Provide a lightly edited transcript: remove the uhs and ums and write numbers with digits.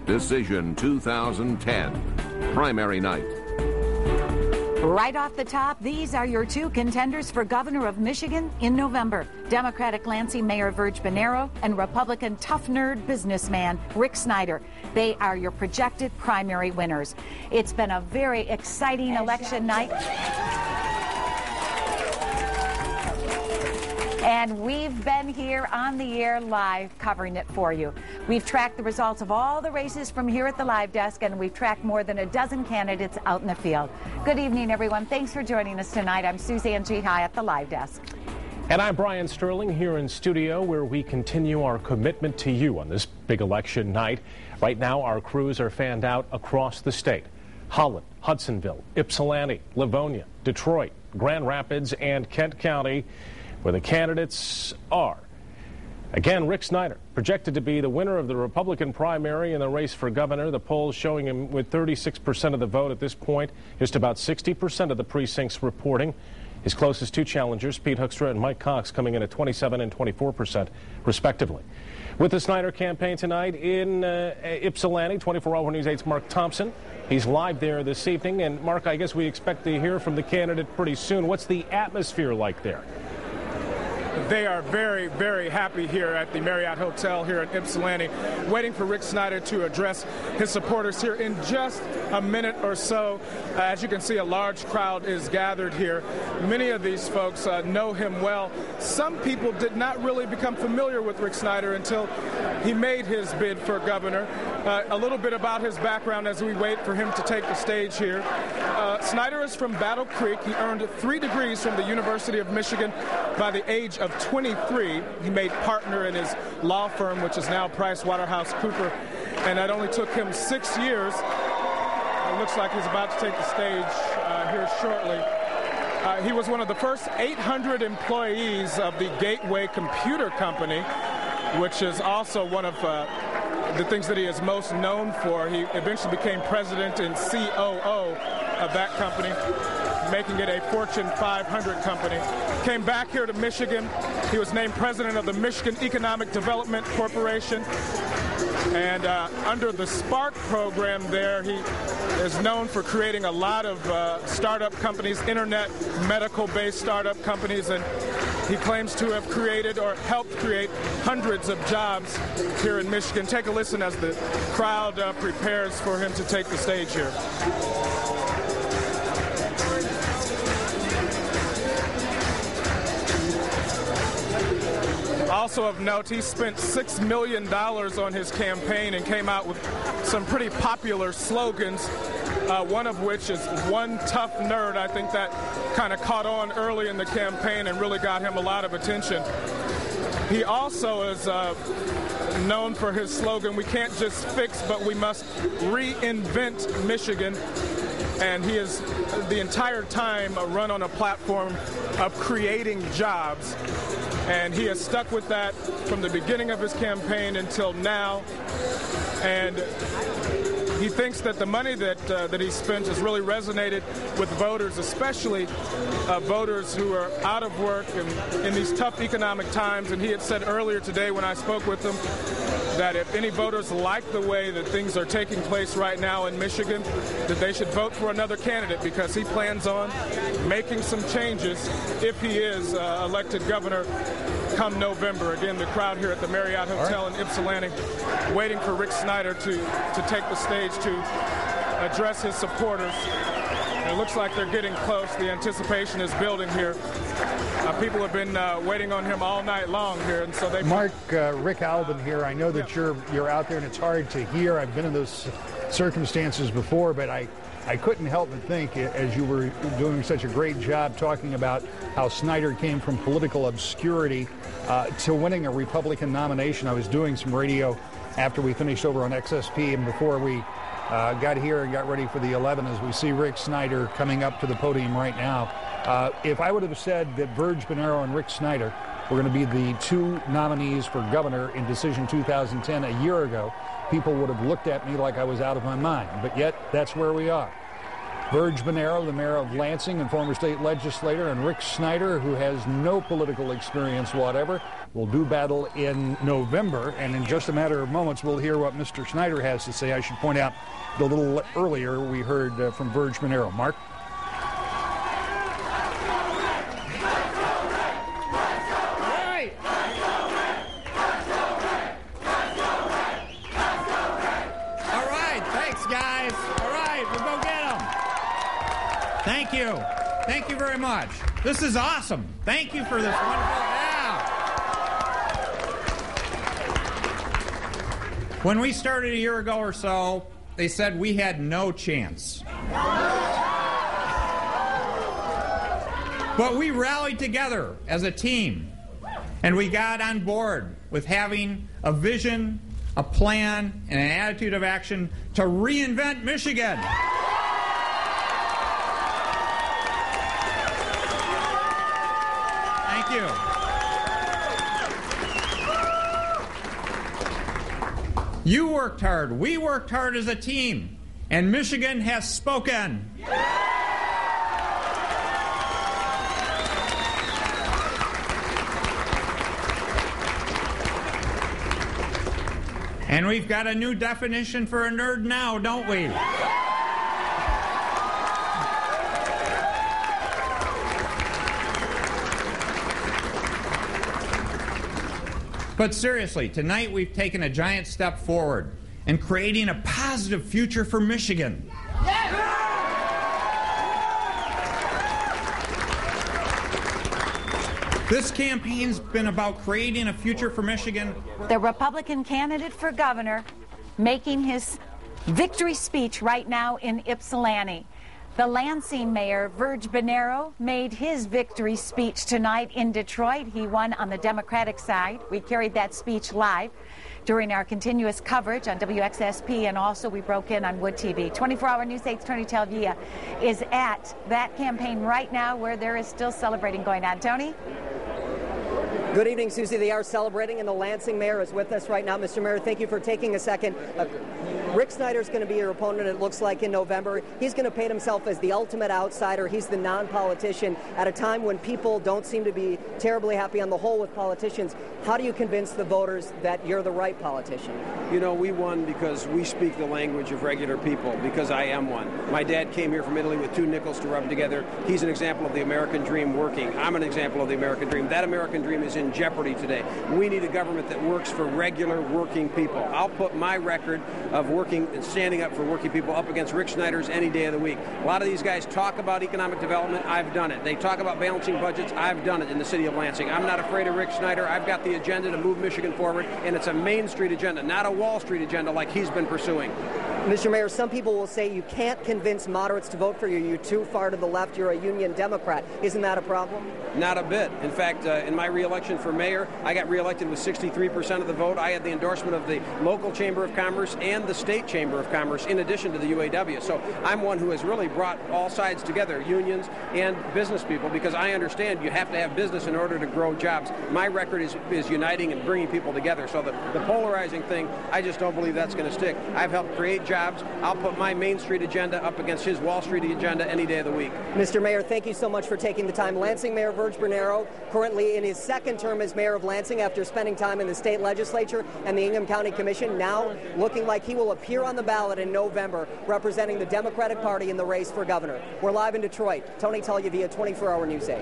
Decision 2010, primary night. Right off the top, these are your two contenders for governor of Michigan in November. Democratic Lansing Mayor Virg Bernero and Republican tough nerd businessman Rick Snyder. They are your projected primary winners. It's been a very exciting election night. And we've been here on the air live covering it for you. We've tracked the results of all the races from here at the live desk, and we've tracked more than a dozen candidates out in the field. Good evening, everyone. Thanks for joining us tonight. I'm Suzanne G. High at the live desk. And I'm Brian Sterling here in studio, where we continue our commitment to you on this big election night. Right now, our crews are fanned out across the state. Holland, Hudsonville, Ypsilanti, Livonia, Detroit, Grand Rapids, and Kent County, where the candidates are. Again, Rick Snyder, projected to be the winner of the Republican primary in the race for governor. The polls showing him with 36% of the vote at this point, just about 60% of the precincts reporting. His closest two challengers, Pete Hoekstra and Mike Cox, coming in at 27 and 24%, respectively. With the Snyder campaign tonight in Ypsilanti, 24-Hour News 8's Mark Thompson. He's live there this evening. And, Mark, I guess we expect to hear from the candidate pretty soon. What's the atmosphere like there? They are very, very happy here at the Marriott Hotel here in Ypsilanti, waiting for Rick Snyder to address his supporters here in just a minute or so. As you can see, a large crowd is gathered here. Many of these folks know him well. Some people did not really become familiar with Rick Snyder until he made his bid for governor. A little bit about his background as we wait for him to take the stage here. Snyder is from Battle Creek. He earned 3 degrees from the University of Michigan by the age of 23. He made partner in his law firm, which is now PricewaterhouseCoopers, and that only took him 6 years. It looks like he's about to take the stage here shortly. He was one of the first 800 employees of the Gateway Computer Company, which is also one of the things that he is most known for. He eventually became president and COO of that company, making it a Fortune 500 company. Came back here to Michigan. He was named president of the Michigan Economic Development Corporation. And under the Spark program there, he is known for creating a lot of startup companies, internet medical-based startup companies, and he claims to have created or helped create hundreds of jobs here in Michigan. Take a listen as the crowd prepares for him to take the stage here. Also of note, he spent $6 million on his campaign and came out with some pretty popular slogans, one of which is "One Tough Nerd." I think that kind of caught on early in the campaign and really got him a lot of attention. He also is known for his slogan, "We can't just fix, but we must reinvent Michigan." And he is the entire time run on a platform of creating jobs. And he has stuck with that from the beginning of his campaign until now. And he thinks that the money that he spent has really resonated with voters, especially voters who are out of work and in these tough economic times. And he had said earlier today when I spoke with him that if any voters like the way that things are taking place right now in Michigan, that they should vote for another candidate, because he plans on making some changes if he is elected governor come November. Again, the crowd here at the Marriott Hotel in Ypsilanti waiting for Rick Snyder to take the stage to address his supporters. And it looks like they're getting close. The anticipation is building here. People have been waiting on him all night long here, and so they. Mark, Rick Alvin here. I know that you're out there, and it's hard to hear. I've been in those circumstances before, but I couldn't help but think, as you were doing such a great job talking about how Snyder came from political obscurity to winning a Republican nomination. I was doing some radio after we finished over on XSP, and before we got here and got ready for the 11, as we see Rick Snyder coming up to the podium right now. If I would have said that Virg Bernero and Rick Snyder were going to be the two nominees for governor in Decision 2010 a year ago, people would have looked at me like I was out of my mind. But yet, that's where we are. Virg Bernero, the mayor of Lansing and former state legislator, and Rick Snyder, who has no political experience whatever, will do battle in November. And in just a matter of moments, we'll hear what Mr. Snyder has to say. I should point out that a little earlier we heard from Virg Bernero. Mark? Thank you. Thank you very much. This is awesome. Thank you for this wonderful... When we started a year ago or so, they said we had no chance. But we rallied together as a team, and we got on board with having a vision, a plan, and an attitude of action to reinvent Michigan. Thank you. You worked hard. We worked hard as a team. And Michigan has spoken. And we've got a new definition for a nerd now, don't we? But seriously, tonight we've taken a giant step forward in creating a positive future for Michigan. This campaign's been about creating a future for Michigan. The Republican candidate for governor making his victory speech right now in Ypsilanti. The Lansing mayor, Virg Bernero, made his victory speech tonight in Detroit. He won on the Democratic side. We carried that speech live during our continuous coverage on WXSP, and also we broke in on Wood TV. 24-hour News 8's Tony Telvia is at that campaign right now where there is still celebrating going on. Tony? Good evening, Susie. They are celebrating, and the Lansing mayor is with us right now. Mr. Mayor, thank you for taking a second. Rick Snyder's going to be your opponent, it looks like, in November. He's going to paint himself as the ultimate outsider. He's the non-politician at a time when people don't seem to be terribly happy on the whole with politicians. How do you convince the voters that you're the right politician? You know, we won because we speak the language of regular people, because I am one. My dad came here from Italy with 2 nickels to rub together. He's an example of the American dream working. I'm an example of the American dream. That American dream is in jeopardy today. We need a government that works for regular working people. I'll put my record of working and standing up for working people up against Rick Snyder's any day of the week. A lot of these guys talk about economic development. I've done it. They talk about balancing budgets. I've done it in the city of Lansing. I'm not afraid of Rick Snyder. I've got the agenda to move Michigan forward, and it's a Main Street agenda, not a Wall Street agenda like he's been pursuing. Mr. Mayor, some people will say you can't convince moderates to vote for you. You're too far to the left. You're a union Democrat. Isn't that a problem? Not a bit. In fact, in my re-election for mayor, I got re-elected with 63% of the vote. I had the endorsement of the local Chamber of Commerce and the state Chamber of Commerce, in addition to the UAW. So I'm one who has really brought all sides together, unions and business people, because I understand you have to have business in order to grow jobs. My record is uniting and bringing people together. So the polarizing thing, I just don't believe that's going to stick. I've helped create jobs. I'll put my Main Street agenda up against his Wall Street agenda any day of the week. Mr. Mayor, thank you so much for taking the time. Lansing Mayor Virg Bernero, currently in his second term as mayor of Lansing after spending time in the state legislature and the Ingham County Commission, now looking like he will appear on the ballot in November representing the Democratic Party in the race for governor. We're live in Detroit. Tony Televia, 24-hour News 8.